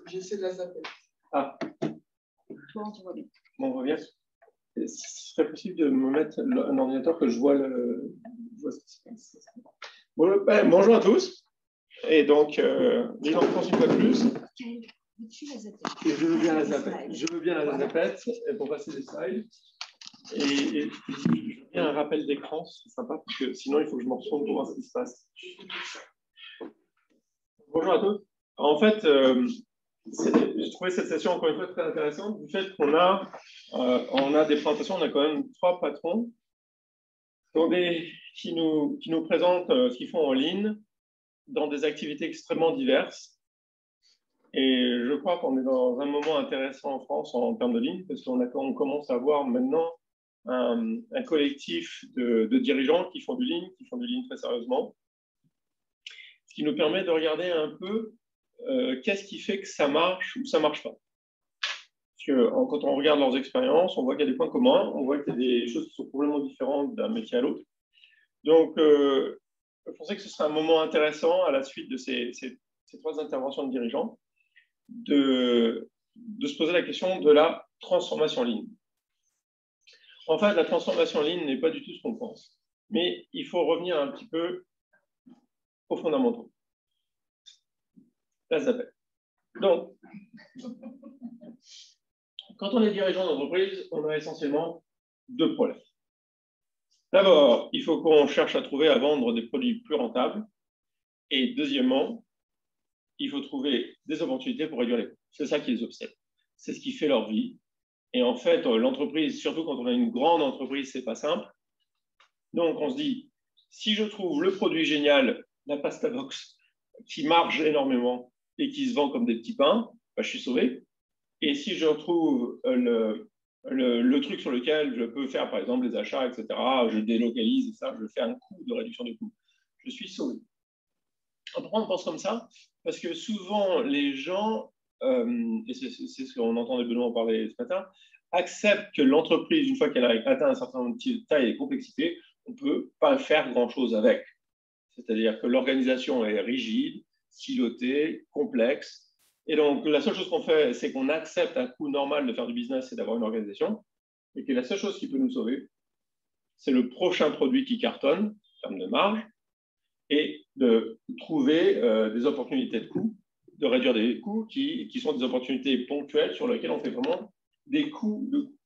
J'essaie de la zapper. Ah. Toi, on te voit bien. Bon, on revient. Ce serait possible de me mettre un ordinateur que je vois ce qui se passe. Bon, bonjour à tous. Et donc, je en France une fois de plus. Et je veux bien la zapette. Je veux bien la zapette pour passer des slides. Et je veux bien un rappel d'écran, c'est sympa, parce que sinon, il faut que je me retourne pour voir ce qui se passe. Bonjour à tous. En fait, j'ai trouvé cette session encore une fois très intéressante du fait qu'on a des présentations, on a quand même 3 patrons qui nous présentent ce qu'ils font en ligne dans des activités extrêmement diverses. Et je crois qu'on est dans un moment intéressant en France en termes de ligne, parce qu'on commence à voir maintenant un collectif de dirigeants qui font du ligne très sérieusement, ce qui nous permet de regarder un peu qu'est-ce qui fait que ça marche ou ça ne marche pas. Parce que quand on regarde leurs expériences, on voit qu'il y a des points communs, on voit qu'il y a des choses qui sont complètement différentes d'un métier à l'autre. Donc, je pensais que ce serait un moment intéressant à la suite de ces 3 interventions de dirigeants de se poser la question de la transformation en ligne. En fait, la transformation en ligne n'est pas du tout ce qu'on pense, mais il faut revenir un petit peu aux fondamentaux. Là, ça s'appelle. Donc, quand on est dirigeant d'entreprise, on a essentiellement 2 problèmes. D'abord, il faut qu'on cherche à trouver à vendre des produits plus rentables. Et deuxièmement, il faut trouver des opportunités pour réduire les coûts. C'est ça qui les obsède. C'est ce qui fait leur vie. Et en fait, l'entreprise, surtout quand on a une grande entreprise, c'est pas simple. Donc, on se dit, si je trouve le produit génial, la pasta box, qui marche énormément et qui se vend comme des petits pains, bah, je suis sauvé. Et si je retrouve le truc sur lequel je peux faire, par exemple, les achats, etc., je délocalise et ça, je fais un coût de réduction de coûts, je suis sauvé. Pourquoi on pense comme ça? Parce que souvent, les gens, et c'est ce qu'on entendait Benoît en parler ce matin, acceptent que l'entreprise, une fois qu'elle a atteint un certain nombre de taille et de complexité, on ne peut pas faire grand-chose avec. C'est-à-dire que l'organisation est rigide, silotée, complexe. Et donc, la seule chose qu'on fait, c'est qu'on accepte un coût normal de faire du business, c'est d'avoir une organisation. Et que la seule chose qui peut nous sauver, c'est le prochain produit qui cartonne, en termes de marge, et de trouver des opportunités de coûts, de réduire des coûts qui sont des opportunités ponctuelles sur lesquelles on fait vraiment des coûts de coûts.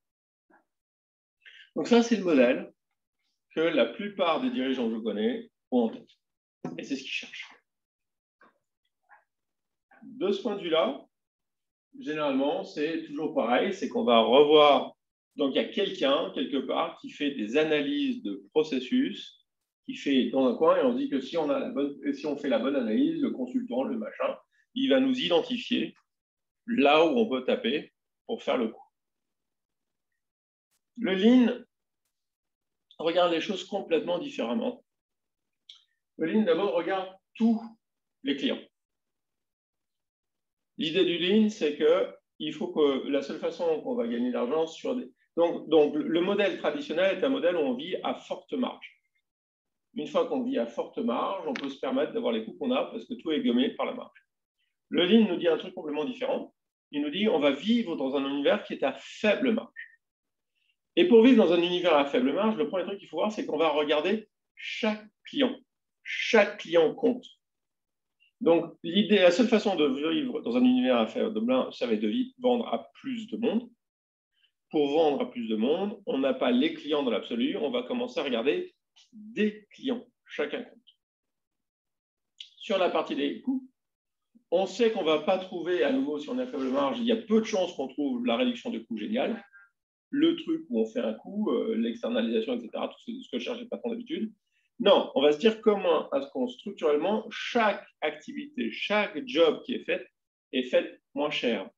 Donc ça, c'est le modèle que la plupart des dirigeants que je connais ont en tête. Et c'est ce qu'ils cherchent. De ce point de vue-là, généralement, c'est toujours pareil, c'est qu'on va revoir. Donc, il y a quelqu'un, quelque part, qui fait des analyses de processus, qui fait dans un coin, et on se dit que si on fait la bonne analyse, le consultant, le machin, il va nous identifier là où on peut taper pour faire le coup. Le Lean regarde les choses complètement différemment. Le Lean, d'abord, regarde tous les clients. L'idée du Lean, c'est qu'il faut que la seule façon qu'on va gagner de l'argent sur des... Donc, le modèle traditionnel est un modèle où on vit à forte marge. Une fois qu'on vit à forte marge, on peut se permettre d'avoir les coûts qu'on a parce que tout est gommé par la marge. Le Lean nous dit un truc complètement différent. Il nous dit on va vivre dans un univers qui est à faible marge. Et pour vivre dans un univers à faible marge, le premier truc qu'il faut voir, c'est qu'on va regarder chaque client. Chaque client compte. Donc, la seule façon de vivre dans un univers à faible marge, ça va être de vendre à plus de monde. Pour vendre à plus de monde, on n'a pas les clients dans l'absolu, on va commencer à regarder des clients, chacun compte. Sur la partie des coûts, on sait qu'on ne va pas trouver, à nouveau, si on est à faible marge, il y a peu de chances qu'on trouve la réduction de coûts géniale, le truc où on fait un coût, l'externalisation, etc., tout ce que je cherche les patrons d'habitude. Non, on va se dire comment est-ce qu'on structurellement, chaque activité, chaque job qui est fait moins cher.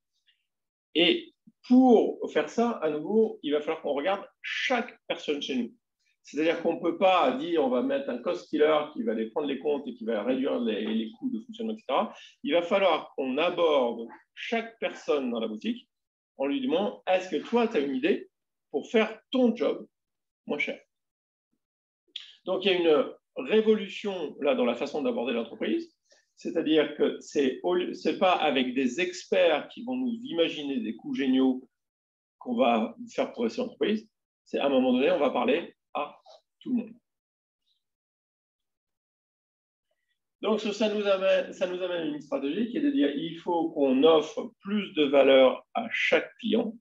Et pour faire ça, à nouveau, il va falloir qu'on regarde chaque personne chez nous. C'est-à-dire qu'on ne peut pas dire on va mettre un cost killer qui va aller prendre les comptes et qui va réduire les coûts de fonctionnement, etc. Il va falloir qu'on aborde chaque personne dans la boutique en lui demandant est-ce que toi, tu as une idée pour faire ton job moins cher. Donc, il y a une révolution là dans la façon d'aborder l'entreprise C'est-à-dire que c'est pas avec des experts qui vont nous imaginer des coups géniaux qu'on va faire progresser l'entreprise. C'est à un moment donné, on va parler à tout le monde. Donc, ça nous amène à une stratégie qui est de dire il faut qu'on offre plus de valeur à chaque client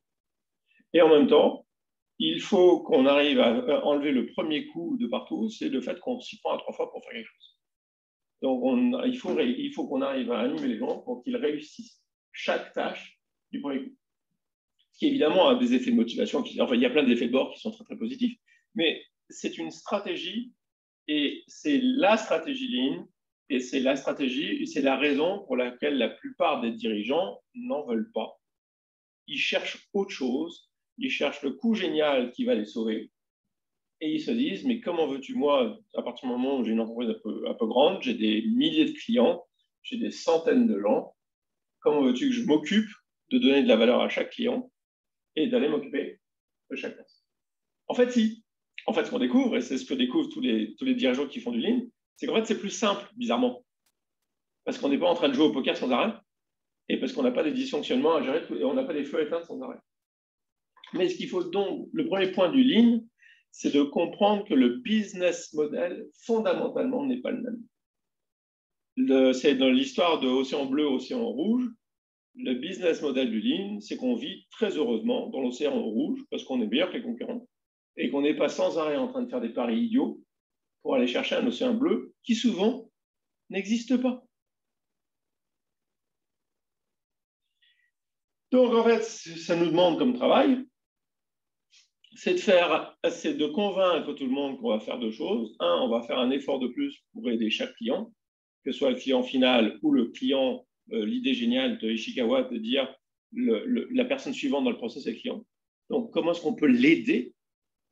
et en même temps, il faut qu'on arrive à enlever le premier coup de partout, c'est le fait qu'on s'y prend à 3 fois pour faire quelque chose. Donc, il faut qu'on arrive à animer les gens pour qu'ils réussissent chaque tâche du premier coup. Ce qui évidemment a des effets de motivation, enfin, il y a plein d'effets de bord qui sont très, très positifs, mais c'est une stratégie et c'est la stratégie Lean et c'est la stratégie, c'est la raison pour laquelle la plupart des dirigeants n'en veulent pas. Ils cherchent autre chose, ils cherchent le coup génial qui va les sauver et ils se disent, mais comment veux-tu, moi, à partir du moment où j'ai une entreprise un peu grande, j'ai des milliers de clients, j'ai des centaines de gens, comment veux-tu que je m'occupe de donner de la valeur à chaque client et d'aller m'occuper de chaque place? En fait, si. En fait, ce qu'on découvre, et c'est ce que découvrent tous les dirigeants qui font du Lean, c'est qu'en fait, c'est plus simple, bizarrement. Parce qu'on n'est pas en train de jouer au poker sans arrêt, et parce qu'on n'a pas des dysfonctionnements à gérer, et on n'a pas des feux éteints sans arrêt. Mais ce qu'il faut donc, le premier point du Lean, c'est de comprendre que le business model, fondamentalement, n'est pas le même. C'est dans l'histoire de Océan Bleu, Océan Rouge. Le business model du Lean, c'est qu'on vit très heureusement dans l'Océan Rouge, parce qu'on est meilleur que les concurrents, et qu'on n'est pas sans arrêt en train de faire des paris idiots pour aller chercher un océan bleu qui souvent n'existe pas. Donc en fait, ça nous demande comme travail, c'est de convaincre tout le monde qu'on va faire deux choses. Un, on va faire un effort de plus pour aider chaque client, que ce soit le client final ou le client, l'idée géniale de Ishikawa de dire la personne suivante dans le process est le client. Donc comment est-ce qu'on peut l'aider,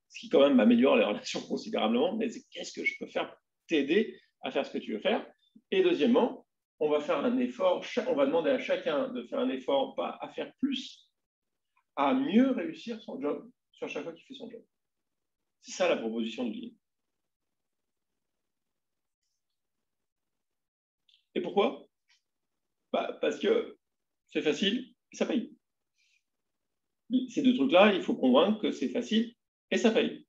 ce qui quand même améliore les relations considérablement, mais qu'est-ce que je peux faire pour t'aider à faire ce que tu veux faire? Et deuxièmement, on va faire un effort, on va demander à chacun de faire un effort, pas à faire plus, à mieux réussir son job sur chaque fois qu'il fait son job. C'est ça la proposition du Lean. Et pourquoi? Parce que c'est facile et ça paye. Ces deux trucs-là, il faut convaincre que c'est facile et ça paye.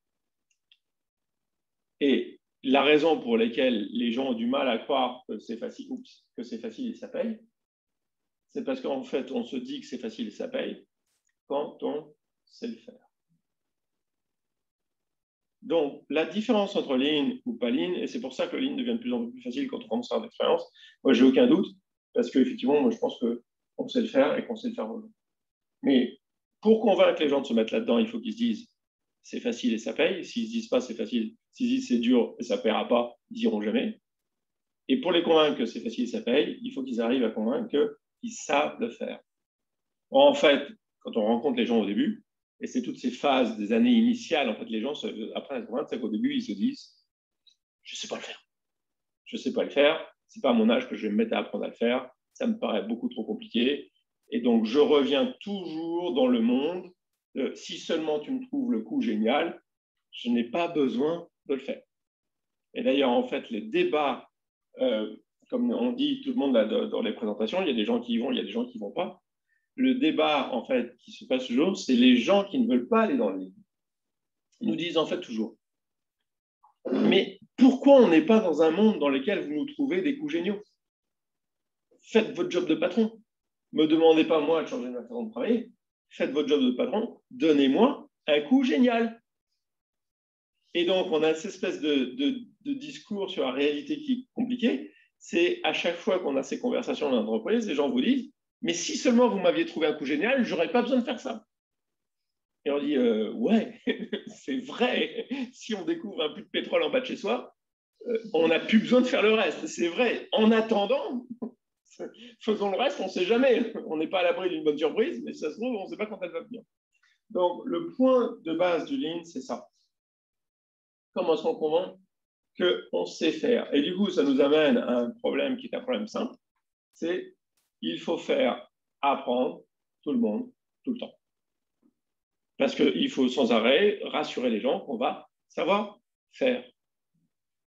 Et la raison pour laquelle les gens ont du mal à croire que c'est facile, et ça paye, c'est parce qu'en fait, on se dit que c'est facile et ça paye quand on sait le faire. Donc, la différence entre Lean ou pas Lean, et c'est pour ça que le Lean devient de plus en plus facile quand on commence à avoir d'expérience, moi, j'ai aucun doute, parce qu'effectivement, moi, je pense qu'on sait le faire et qu'on sait le faire vraiment. Mais pour convaincre les gens de se mettre là-dedans, il faut qu'ils se disent c'est facile et ça paye. S'ils se disent pas c'est facile, s'ils disent c'est dur et ça ne paiera pas, ils n'iront jamais. Et pour les convaincre que c'est facile et ça paye, il faut qu'ils arrivent à convaincre qu'ils savent le faire. En fait, quand on rencontre les gens au début, et c'est toutes ces phases des années initiales, en fait, les gens apprennent à se convaincre, c'est qu'au début, ils se disent je ne sais pas le faire. Je ne sais pas le faire. Ce n'est pas à mon âge que je vais me mettre à apprendre à le faire. Ça me paraît beaucoup trop compliqué. Et donc, je reviens toujours dans le monde. Si seulement tu me trouves le coup génial, je n'ai pas besoin de le faire. Et d'ailleurs, en fait, les débats, comme on dit tout le monde là, dans les présentations, il y a des gens qui y vont, il y a des gens qui ne vont pas. Le débat, en fait, qui se passe toujours, c'est les gens qui ne veulent pas aller dans le livre. Ils nous disent en fait toujours mais pourquoi on n'est pas dans un monde dans lequel vous nous trouvez des coups géniaux? Faites votre job de patron. Ne me demandez pas, moi, de changer ma façon de travailler. Faites votre job de patron. Donnez-moi un coup génial. Et donc, on a cette espèce de discours sur la réalité qui est compliquée. C'est à chaque fois qu'on a ces conversations dans l'entreprise, les gens vous disent mais si seulement vous m'aviez trouvé un coup génial, je n'aurais pas besoin de faire ça. Et on dit ouais, c'est vrai. Si on découvre un puits de pétrole en bas de chez soi, on n'a plus besoin de faire le reste. C'est vrai. En attendant, faisons le reste, on ne sait jamais. On n'est pas à l'abri d'une bonne surprise, mais si ça se trouve, on ne sait pas quand elle va venir. Donc, le point de base du Lean, c'est ça. Comment est-ce qu'on convainc qu'on sait faire? Et du coup, ça nous amène à un problème qui est un problème simple, c'est il faut faire apprendre tout le monde tout le temps. Parce qu'il faut sans arrêt rassurer les gens qu'on va savoir faire.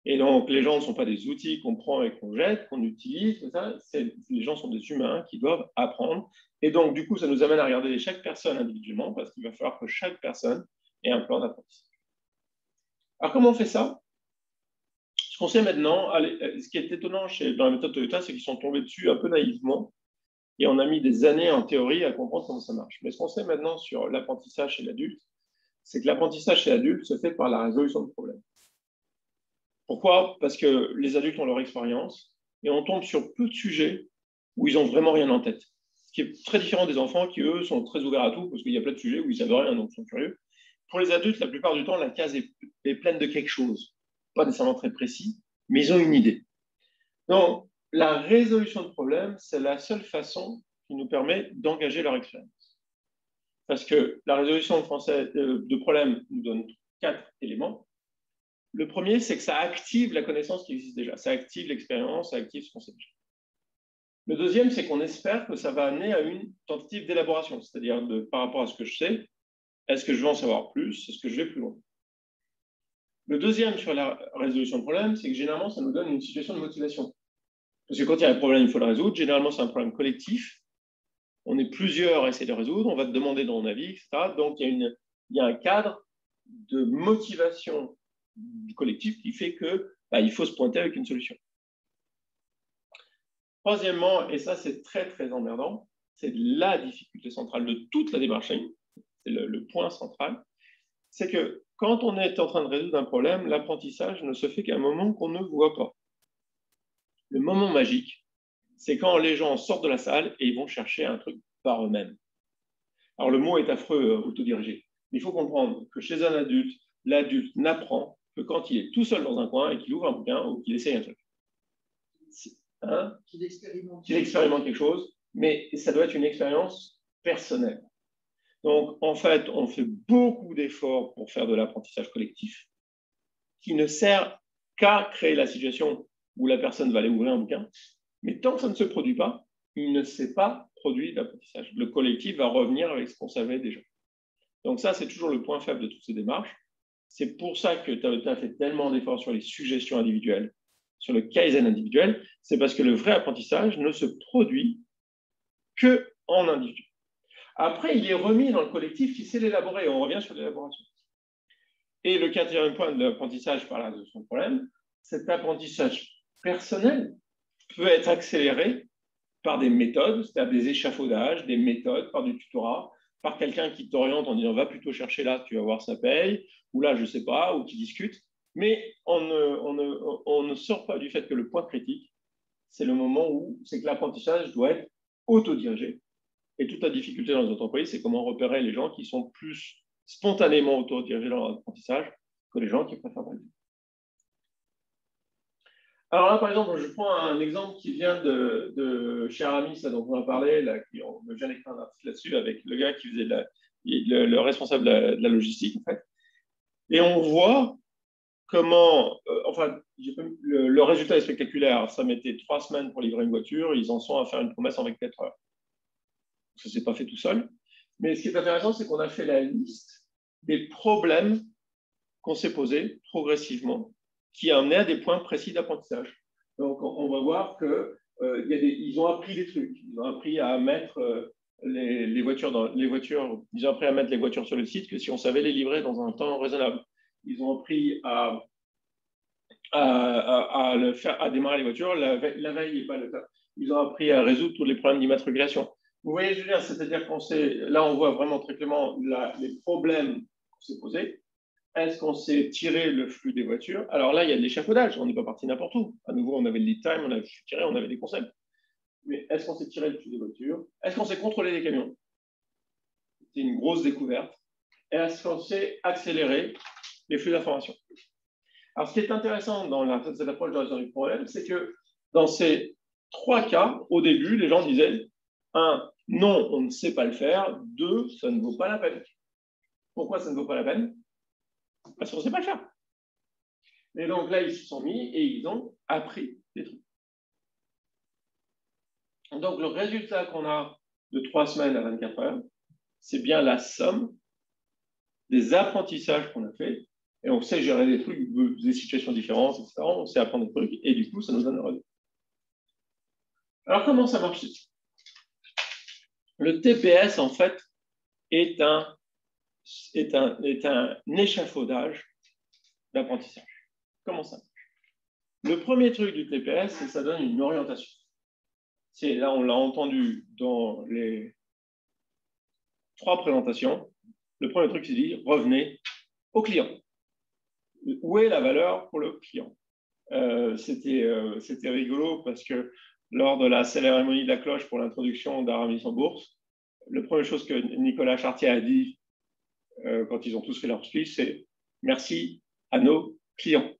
Et donc, les gens ne sont pas des outils qu'on prend et qu'on jette, qu'on utilise, tout ça. Les gens sont des humains qui doivent apprendre. Et donc, du coup, ça nous amène à regarder chaque personne individuellement, parce qu'il va falloir que chaque personne ait un plan d'apprentissage. Alors, comment on fait ça? Ce qu'on sait maintenant, ce qui est étonnant dans la méthode Toyota, c'est qu'ils sont tombés dessus un peu naïvement, et on a mis des années en théorie à comprendre comment ça marche. Mais ce qu'on sait maintenant sur l'apprentissage chez l'adulte, c'est que l'apprentissage chez l'adulte se fait par la résolution de problèmes. Pourquoi? Parce que les adultes ont leur expérience et on tombe sur peu de sujets où ils n'ont vraiment rien en tête. Ce qui est très différent des enfants qui, eux, sont très ouverts à tout parce qu'il y a plein de sujets où ils ne savent rien, donc ils sont curieux. Pour les adultes, la plupart du temps, la case est pleine de quelque chose. Pas nécessairement très précis, mais ils ont une idée. Donc, la résolution de problèmes, c'est la seule façon qui nous permet d'engager leur expérience. Parce que la résolution de problèmes nous donne 4 éléments. Le premier, c'est que ça active la connaissance qui existe déjà. Ça active l'expérience, ça active ce qu'on sait déjà. Le deuxième, c'est qu'on espère que ça va amener à une tentative d'élaboration, c'est-à-dire par rapport à ce que je sais, est-ce que je veux en savoir plus, est-ce que je vais plus loin. Le deuxième sur la résolution de problème, c'est que généralement, ça nous donne une situation de motivation. Parce que quand il y a un problème, il faut le résoudre. Généralement, c'est un problème collectif. On est plusieurs à essayer de le résoudre, on va te demander ton avis, etc. Donc, il y a un cadre de motivation du collectif qui fait qu'il faut se pointer avec une solution. Troisièmement, et ça c'est très très emmerdant, c'est la difficulté centrale de toute la démarche, c'est le point central, c'est que quand on est en train de résoudre un problème, l'apprentissage ne se fait qu'à un moment qu'on ne voit pas. Le moment magique, c'est quand les gens sortent de la salle et ils vont chercher un truc par eux-mêmes. Alors le mot est affreux, autodirigé. Il faut comprendre que chez un adulte, l'adulte n'apprend que quand il est tout seul dans un coin et qu'il ouvre un bouquin ou qu'il essaye un truc. Qu'il expérimente quelque chose, mais ça doit être une expérience personnelle. Donc, en fait, on fait beaucoup d'efforts pour faire de l'apprentissage collectif qui ne sert qu'à créer la situation où la personne va aller ouvrir un bouquin. Mais tant que ça ne se produit pas, il ne s'est pas produit d'apprentissage. Le collectif va revenir avec ce qu'on savait déjà. Donc ça, c'est toujours le point faible de toutes ces démarches. C'est pour ça que tu as fait tellement d'efforts sur les suggestions individuelles, sur le Kaizen individuel, c'est parce que le vrai apprentissage ne se produit qu'en individu. Après, il est remis dans le collectif qui sait l'élaborer. On revient sur l'élaboration. Et le quatrième point de l'apprentissage par la résolution de problème, cet apprentissage personnel peut être accéléré par des méthodes, c'est-à-dire des échafaudages, des méthodes, par du tutorat, par quelqu'un qui t'oriente en disant va plutôt chercher là, tu vas voir ça paye, ou là je ne sais pas, ou qui discute. Mais on ne sort pas du fait que le point critique, c'est le moment où c'est que l'apprentissage doit être autodirigé. Et toute la difficulté dans les entreprises, c'est comment repérer les gens qui sont plus spontanément autodirigés dans leur apprentissage que les gens qui préfèrent pas le dire. Alors là, par exemple, je prends un exemple qui vient de chez Aramis, là, dont on a parlé, là, on vient d'écrire un article là-dessus avec le gars qui faisait le responsable de la logistique, en fait. Et on voit comment, le résultat est spectaculaire. Ça mettait 3 semaines pour livrer une voiture, ils en sont à faire une promesse en 24 heures. Ça ne s'est pas fait tout seul. Mais ce qui est intéressant, c'est qu'on a fait la liste des problèmes qu'on s'est posés progressivement, qui a amené à des points précis d'apprentissage. Donc, on va voir qu'ils ont appris des trucs. Ils ont appris à mettre les voitures ils ont appris à mettre les voitures sur le site que si on savait les livrer dans un temps raisonnable. Ils ont appris à démarrer les voitures la veille et pas le temps. Ils ont appris à résoudre tous les problèmes d'immatriculation. Vous voyez, Julien, c'est-à-dire là, on voit vraiment très clairement les problèmes qu'on s'est posés. Est-ce qu'on s'est tiré le flux des voitures? Alors là, il y a de l'échafaudage. On n'est pas parti n'importe où. À nouveau, on avait le lead time, on avait tiré, on avait des concepts. Mais est-ce qu'on s'est tiré le flux des voitures? Est-ce qu'on s'est contrôlé les camions? C'est une grosse découverte. Et est-ce qu'on s'est accéléré les flux d'informations? Alors, ce qui est intéressant dans cette approche de résolution du problème, c'est que dans ces 3 cas, au début, les gens disaient 1, non, on ne sait pas le faire. 2, ça ne vaut pas la peine. Pourquoi ça ne vaut pas la peine? Parce qu'on ne sait pas le faire. Et donc là, ils se sont mis et ils ont appris des trucs. Donc le résultat qu'on a de 3 semaines à 24 heures, c'est bien la somme des apprentissages qu'on a fait Et on sait gérer des trucs, des situations différentes, etc. On sait apprendre des trucs, et du coup, ça nous donne un résultat. Alors, comment ça marche? Le TPS, en fait, est un échafaudage d'apprentissage. Comment ça marche? Le premier truc du TPS, c'est que ça donne une orientation. Là, on l'a entendu dans les 3 présentations. Le premier truc, c'est de dire revenez au client. Où est la valeur pour le client? C'était rigolo parce que lors de la cérémonie de la cloche pour l'introduction d'Aramis en bourse, la première chose que Nicolas Chartier a dit quand ils ont tous fait leur speech, c'est merci à nos clients.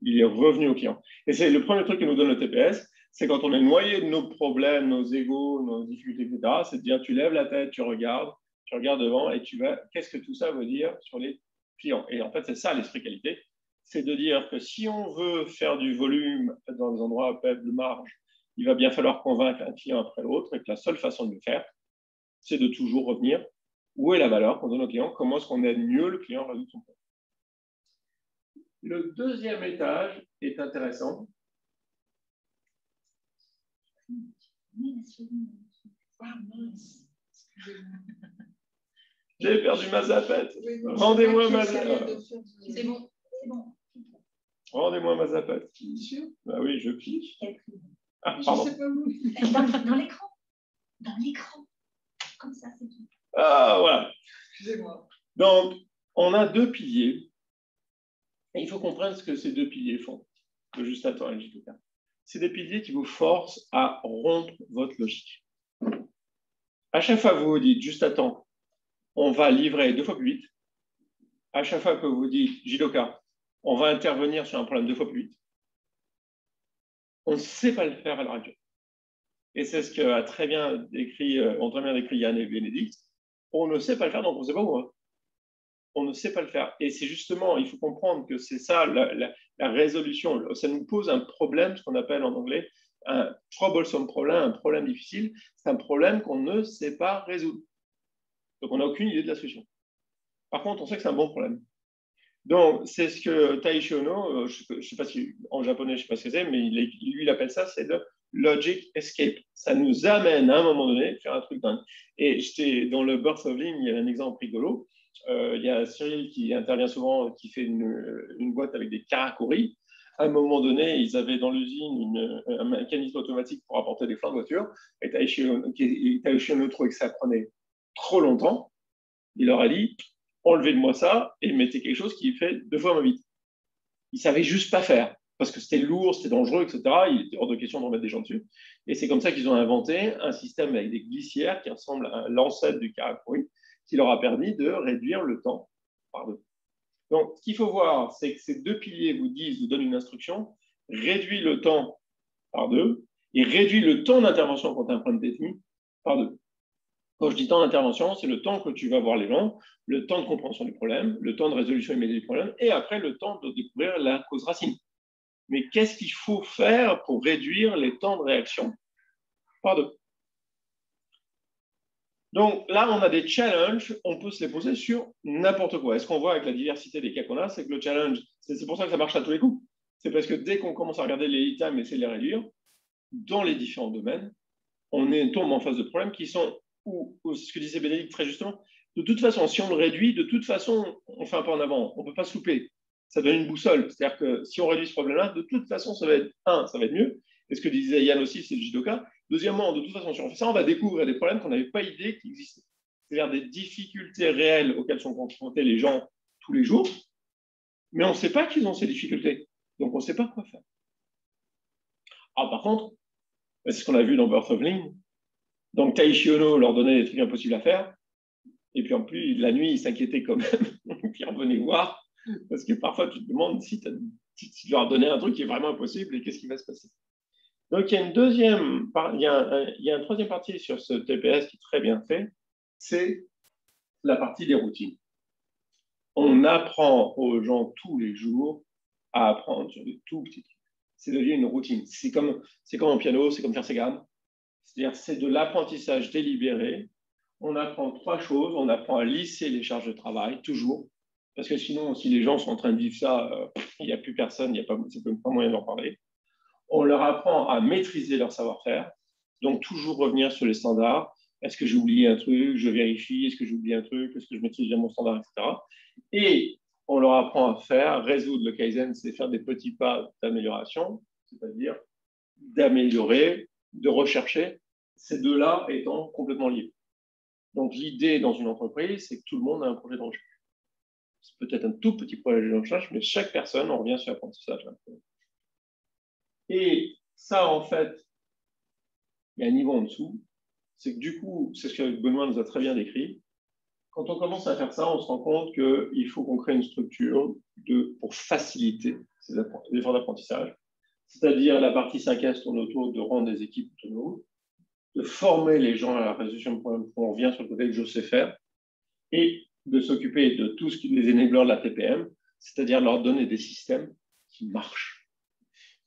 Il est revenu aux clients. Et c'est le premier truc que nous donne le TPS, c'est quand on est noyé de nos problèmes, nos égos, nos difficultés, etc., c'est de dire tu lèves la tête, tu regardes devant et tu vas, qu'est-ce que tout ça veut dire sur les clients? Et en fait, c'est ça l'esprit qualité, c'est de dire que si on veut faire du volume dans des endroits à faible marge, il va bien falloir convaincre un client après l'autre et que la seule façon de le faire, c'est de toujours revenir où est la valeur qu'on donne au client, comment est-ce qu'on aide mieux le client à résoudre son problème. Le deuxième étage est intéressant. J'ai perdu ma zapette. Rendez-moi ma zapette. C'est bon, c'est bon. Rendez-moi ma zapette. Bah oui, je clique. Ah, pardon. Dans l'écran. Dans l'écran. Comme ça, c'est tout. Ah, voilà. Excusez-moi. Donc, on a 2 piliers. Et il faut comprendre ce que ces 2 piliers font. Le juste à temps et le juste à temps. C'est des piliers qui vous forcent à rompre votre logique. À chaque fois que vous vous dites juste à temps, on va livrer 2 fois plus vite. À chaque fois que vous dites Jidoka, on va intervenir sur un problème 2 fois plus vite. On ne sait pas le faire à l'heure actuelle. Et c'est ce qu'a très bien décrit, Yann et Bénédicte. On ne sait pas le faire, donc on ne sait pas où on va. On ne sait pas le faire. Et c'est justement, il faut comprendre que c'est ça la résolution. Ça nous pose un problème, ce qu'on appelle en anglais un troublesome problem, un problème difficile. C'est un problème qu'on ne sait pas résoudre. Donc on n'a aucune idée de la solution. Par contre, on sait que c'est un bon problème. Donc, c'est ce que Taishi Ono, je ne sais pas si en japonais, je ne sais pas ce que c'est, mais lui, il appelle ça, c'est le logic escape. Ça nous amène à un moment donné à faire un truc dingue. Et dans le Birth of Lean, il y a un exemple rigolo. Il y a Cyril qui intervient souvent, qui fait une boîte avec des karakuris. À un moment donné, ils avaient dans l'usine un mécanisme automatique pour apporter des flancs de voiture. Et Taishi Ono trouvait que ça prenait trop longtemps. Il leur a dit enlevez-moi ça et mettez quelque chose qui fait 2 fois moins vite. Ils ne savaient juste pas faire parce que c'était lourd, c'était dangereux, etc. Il était hors de question de remettre des gens dessus. Et c'est comme ça qu'ils ont inventé un système avec des glissières qui ressemble à l'ancêtre du karakuri, qui leur a permis de réduire le temps par 2. Donc, ce qu'il faut voir, c'est que ces 2 piliers vous donnent une instruction, réduit le temps par 2 et réduit le temps d'intervention quand tu as un problème technique par 2. Quand je dis temps d'intervention, c'est le temps que tu vas voir les gens, le temps de compréhension du problème, le temps de résolution immédiate du problème, et après le temps de découvrir la cause racine. Mais qu'est-ce qu'il faut faire pour réduire les temps de réaction par 2? Donc là, on a des challenges, on peut se les poser sur n'importe quoi. Et ce qu'on voit avec la diversité des cas qu'on a, c'est que le challenge, c'est pour ça que ça marche à tous les coups. C'est parce que dès qu'on commence à regarder les lead time et essayer de les réduire, dans les différents domaines, on tombe en face de problèmes qui sont ou ce que disait Bénédicte très justement, de toute façon, si on le réduit, de toute façon, on fait un pas en avant. On ne peut pas se louper. Ça donne une boussole. C'est-à-dire que si on réduit ce problème-là, de toute façon, ça va être mieux. Et ce que disait Yann aussi, c'est le Jidoka. Deuxièmement, de toute façon, si on fait ça, on va découvrir des problèmes qu'on n'avait pas idée qu'ils existaient. C'est-à-dire des difficultés réelles auxquelles sont confrontés les gens tous les jours, mais on ne sait pas qu'ils ont ces difficultés. Donc, on ne sait pas quoi faire. Alors, par contre, c'est ce qu'on a vu dans Birth of Lean. Donc, Taishi Ono leur donnait des trucs impossibles à faire. Et puis, en plus, la nuit, il s'inquiétait quand même. Et puis, on venait voir. Parce que parfois, tu te demandes si tu leur as donné un truc qui est vraiment impossible et qu'est-ce qui va se passer. Donc, il y a une troisième partie sur ce TPS qui est très bien fait. C'est la partie des routines. On apprend aux gens tous les jours à apprendre sur des tout petits trucs. C'est devenu une routine. C'est comme en piano, c'est comme faire ses gammes. C'est-à-dire, c'est de l'apprentissage délibéré. On apprend 3 choses. On apprend à lisser les charges de travail, toujours. Parce que sinon, si les gens sont en train de vivre ça, il n'y a plus personne, c'est même pas moyen d'en parler. On leur apprend à maîtriser leur savoir-faire, donc toujours revenir sur les standards. Est-ce que j'ai oublié un truc? Je vérifie. Est-ce que j'ai oublié un truc? Est-ce que je maîtrise bien mon standard, etc. Et on leur apprend à faire, résoudre le Kaizen, c'est faire des petits pas d'amélioration, c'est-à-dire d'améliorer, de rechercher, ces deux-là étant complètement liés. Donc l'idée dans une entreprise, c'est que tout le monde a un projet de recherche. C'est peut-être un tout petit projet de recherche, mais chaque personne, on revient sur l'apprentissage. Et ça, en fait, il y a un niveau en dessous. C'est que du coup, c'est ce que Benoît nous a très bien décrit. Quand on commence à faire ça, on se rend compte qu'il faut qu'on crée une structure pour faciliter ces efforts d'apprentissage. C'est-à-dire la partie 5S tourne autour de rendre des équipes autonomes, de former les gens à la résolution de problèmes. On revient sur le côté que je sais faire, et de s'occuper de tout ce qui est les enablers de la TPM, c'est-à-dire leur donner des systèmes qui marchent.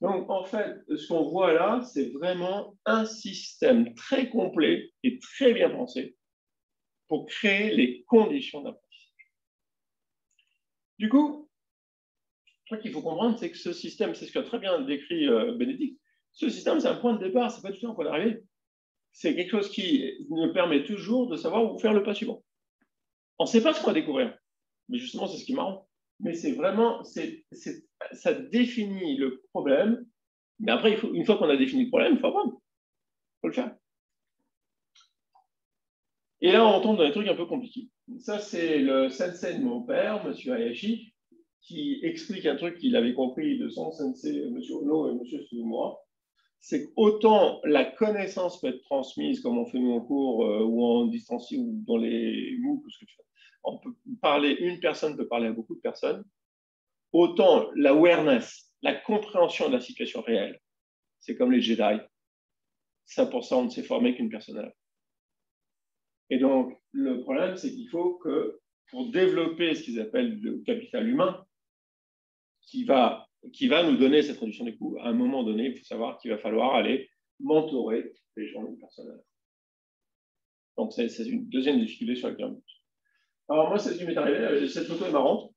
Donc, en fait, ce qu'on voit là, c'est vraiment un système très complet et très bien pensé pour créer les conditions d'apprentissage. Du coup, ce qu'il faut comprendre, c'est que ce système, c'est ce qu'a très bien décrit Bénédicte, ce système, c'est un point de départ, c'est pas du tout un point d'arrivée. C'est quelque chose qui nous permet toujours de savoir où faire le pas suivant. On ne sait pas ce qu'on va découvrir, mais justement, c'est ce qui est marrant. Mais c'est vraiment, ça définit le problème, mais après, une fois qu'on a défini le problème, il faut apprendre. Il faut le faire. Et là, on tombe dans des trucs un peu compliqués. Ça, c'est le sensei de mon père, M. Hayashi, qui explique un truc qu'il avait compris de son sensei, M. Ono et M. Sugimura. C'est qu'autant la connaissance peut être transmise, comme on fait nous en cours, ou en distanciel, ou dans les MOOC, on peut parler, une personne peut parler à beaucoup de personnes, autant l'awareness, la compréhension de la situation réelle, c'est comme les Jedi. Ça, pour ça, on ne s'est formé qu'une personne à la fois. Et donc, le problème, c'est qu'il faut que, pour développer ce qu'ils appellent le capital humain, qui va nous donner cette réduction des coûts, à un moment donné, il faut savoir qu'il va falloir aller mentorer les gens d'une personne à la fois. Donc, c'est une deuxième difficulté sur laquelle on monte. Alors, moi, c'est ce qui m'est arrivé. Cette photo est marrante.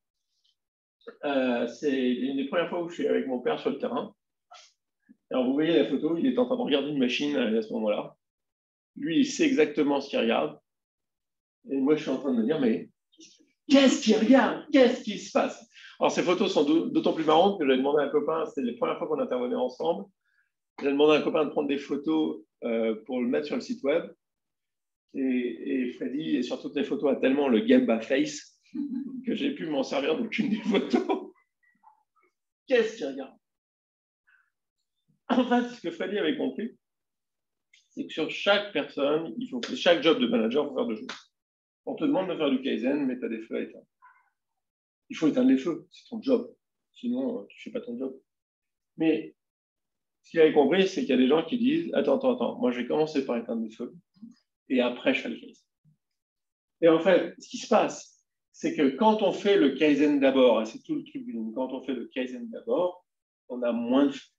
C'est une des premières fois où je suis avec mon père sur le terrain. Alors, vous voyez la photo, il est en train de regarder une machine à ce moment-là. Lui, il sait exactement ce qu'il regarde. Et moi, je suis en train de me dire, mais qu'est-ce qu'il regarde? Qu'est-ce qui se passe? Alors, ces photos sont d'autant plus marrantes que j'ai demandé à un copain, c'était les premières fois qu'on intervenait ensemble, j'ai demandé à un copain de prendre des photos pour le mettre sur le site web. Et Freddy, et sur toutes les photos, a tellement le Gamba Face que j'ai pu m'en servir d'aucune des photos. Qu'est-ce qu'il regarde? En fait, ce que Freddy avait compris, c'est que sur chaque personne, chaque job de manager, il faut faire deux choses. On te demande de faire du Kaizen, mais tu as des feux à éteindre. Il faut éteindre les feux, c'est ton job. Sinon, tu ne fais pas ton job. Mais ce qu'il avait compris, c'est qu'il y a des gens qui disent attends, moi je vais commencer par éteindre les feux, et après je fais le Kaizen. Et en fait, ce qui se passe, c'est que quand on fait le Kaizen d'abord, et c'est tout le truc, quand on fait le Kaizen d'abord, on a moins de feux.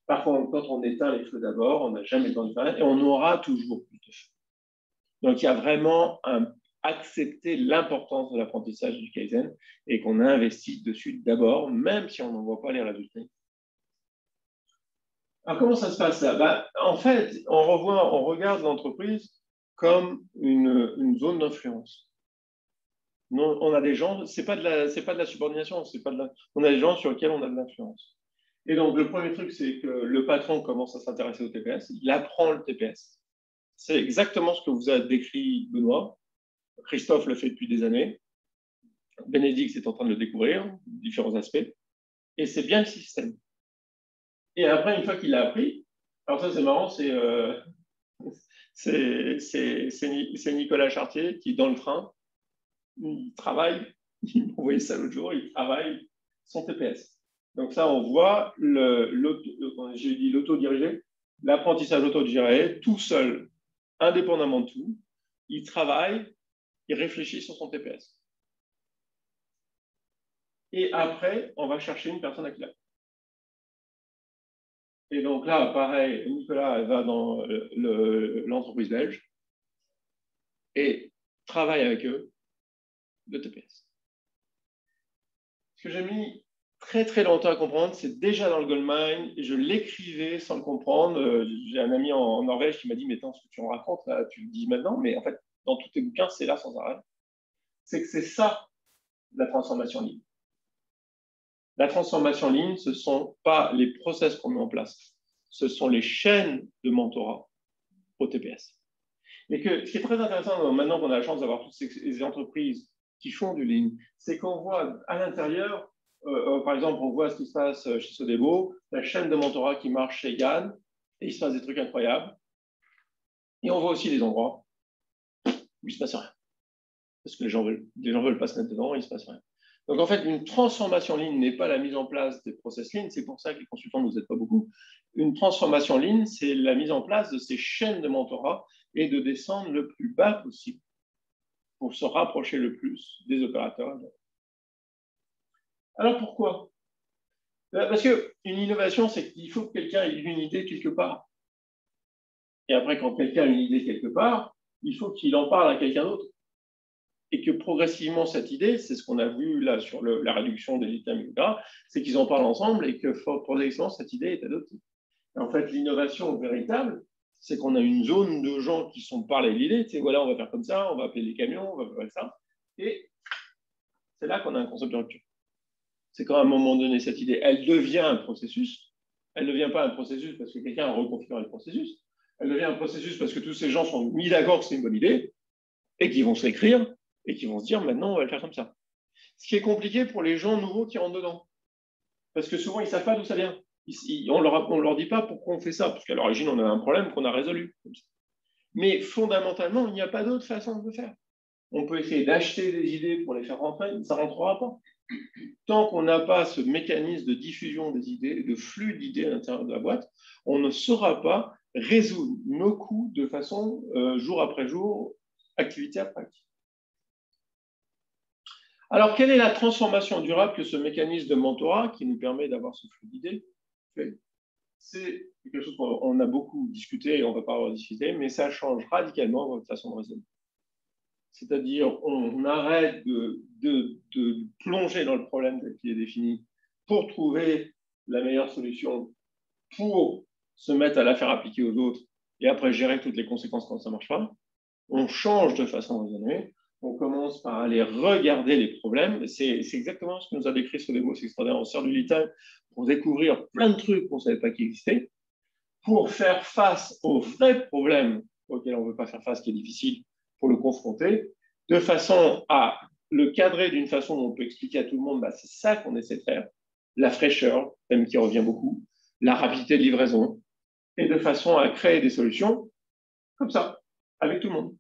Par contre, quand on éteint les feux d'abord, on n'a jamais besoin de faire, et on aura toujours plus de feux. Donc il y a vraiment accepter l'importance de l'apprentissage du Kaizen et qu'on investit dessus d'abord, même si on n'en voit pas les résultats. Alors comment ça se passe là? En fait, on regarde l'entreprise comme une zone d'influence. On a des gens, c'est pas de la subordination, on a des gens sur lesquels on a de l'influence. Et donc le premier truc, c'est que le patron commence à s'intéresser au TPS, il apprend le TPS. C'est exactement ce que vous a décrit Benoît. Christophe le fait depuis des années. Bénédicte est en train de le découvrir, différents aspects. Et c'est bien le système. Et après, une fois qu'il l'a appris, alors ça c'est marrant, c'est Nicolas Chartier qui, dans le train, il travaille, il m'a envoyé ça l'autre jour, il travaille son TPS. Donc ça, on voit, j'ai dit l'autodirigé, l'apprentissage autodirigé, tout seul, indépendamment de tout, il travaille, il réfléchit sur son TPS. Et après, on va chercher une personne à qui l'apprendre. Et donc là, pareil, Nicolas va dans l'entreprise belge et travaille avec eux le TPS. Ce que j'ai mis très très longtemps à comprendre, c'est déjà dans le Goldmine, et je l'écrivais sans le comprendre. J'ai un ami en Norvège qui m'a dit, mais attends, ce que tu en racontes, là, tu le dis maintenant, mais en fait, dans tous tes bouquins, c'est là sans arrêt. C'est que c'est ça, la transformation ligne. La transformation ligne, ce ne sont pas les process qu'on met en place, ce sont les chaînes de mentorat au TPS. Et que ce qui est très intéressant, maintenant qu'on a la chance d'avoir toutes ces entreprises qui font du lean, c'est qu'on voit à l'intérieur, par exemple, on voit ce qui se passe chez Sodebo, la chaîne de mentorat qui marche chez Yann, et il se passe des trucs incroyables. Et on voit aussi des endroits où il ne se passe rien. Parce que les gens veulent pas se mettre dedans, il ne se passe rien. Donc en fait, une transformation lean n'est pas la mise en place des process lean, c'est pour ça que les consultants ne nous aident pas beaucoup. Une transformation lean, c'est la mise en place de ces chaînes de mentorat et de descendre le plus bas possible pour se rapprocher le plus des opérateurs. Alors pourquoi? Parce qu'une innovation, c'est qu'il faut que quelqu'un ait une idée quelque part. Et après, quand quelqu'un a une idée quelque part, il faut qu'il en parle à quelqu'un d'autre. Et que progressivement, cette idée, c'est ce qu'on a vu là sur la réduction des litamines, etc., c'est qu'ils en parlent ensemble et que progressivement, cette idée est adoptée. Et en fait, l'innovation véritable, c'est qu'on a une zone de gens qui sont parlés de l'idée. Tu sais, voilà, on va faire comme ça, on va appeler les camions, on va faire ça. Et c'est là qu'on a un concept de rupture. C'est quand à un moment donné, cette idée, elle devient un processus. Elle ne devient pas un processus parce que quelqu'un a reconfiguré le processus. Elle devient un processus parce que tous ces gens sont mis d'accord que c'est une bonne idée et qu'ils vont s'écrire et qu'ils vont se dire maintenant, on va le faire comme ça. Ce qui est compliqué pour les gens nouveaux qui rentrent dedans. Parce que souvent, ils ne savent pas d'où ça vient. On ne leur dit pas pourquoi on fait ça, parce qu'à l'origine, on a un problème qu'on a résolu. Mais fondamentalement, il n'y a pas d'autre façon de le faire. On peut essayer d'acheter des idées pour les faire rentrer, mais ça ne rentrera pas. Tant qu'on n'a pas ce mécanisme de diffusion des idées, de flux d'idées à l'intérieur de la boîte, on ne saura pas résoudre nos coûts de façon jour après jour, activité après activité. Alors, quelle est la transformation durable que ce mécanisme de mentorat qui nous permet d'avoir ce flux d'idées fait? C'est quelque chose qu'on a beaucoup discuté et on ne va pas en discuter, mais ça change radicalement votre façon de raisonner. C'est-à-dire, on arrête de plonger dans le problème tel qu'il est défini pour trouver la meilleure solution, pour se mettre à la faire appliquer aux autres et après gérer toutes les conséquences quand ça ne marche pas. On change de façon de raisonner. On commence par aller regarder les problèmes. C'est exactement ce que nous a décrit Sodebo, c'est extraordinaire. On sert du litin pour découvrir plein de trucs qu'on ne savait pas qui existaient, pour faire face aux vrais problèmes auxquels on ne veut pas faire face, qui est difficile, pour le confronter, de façon à le cadrer d'une façon dont on peut expliquer à tout le monde, bah, c'est ça qu'on essaie de faire, la fraîcheur, thème qui revient beaucoup, la rapidité de livraison, et de façon à créer des solutions comme ça, avec tout le monde,